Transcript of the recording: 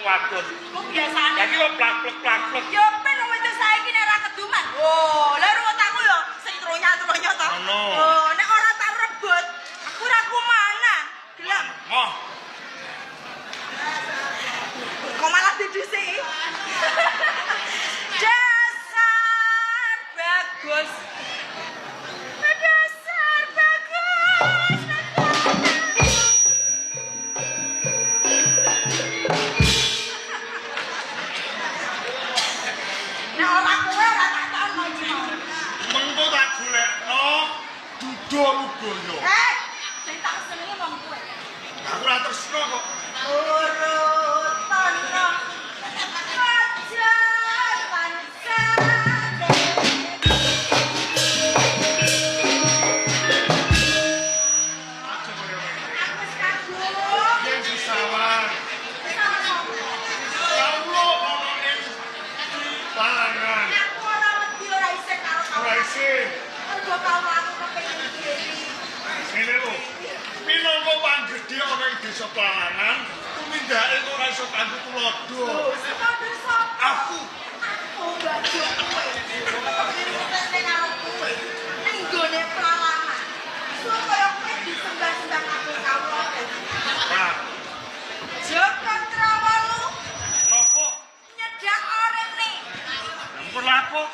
wadon. Kok biasane. Lah iki kok plak-plek. Yo ben wong wedok saiki nek ora keduman. Oh, lha ruwet aku yo sing tronya-tronya to. Ngono. Oh, nek ora tak rebut, aku ora kumana. Gelem. Moh. Kok malah didhisiki? Dasar bagus. Dasar bagus. Nek ora kowe ora tak takon iki. Mengko tak golekno dudo lugoyo. Sing tak senengi wong kowe. Aku ora tresno kok. Urutan ajar pansane. Aja koyo ngene. Aku wis kagum. Yen disawan. Sama sapa? Kawlo ono ing pangan. Aku ora wedi ora isih karo kamu. Ora isih. Mergo kamu aku kepengin diri. Ngene lho. Minangka panggedhe ana ing desa Palangan, tumindake kok ora iso kanggo tulodo. Padha sapa? Aku Aku gak jo kowe. Kepengin karo kowe. Ning gone Pralangan. Supaya kowe disembah-sembah karo kawula. Pak, Joko Trawalu nopo? nyedak orene. Ampun lah, Pak.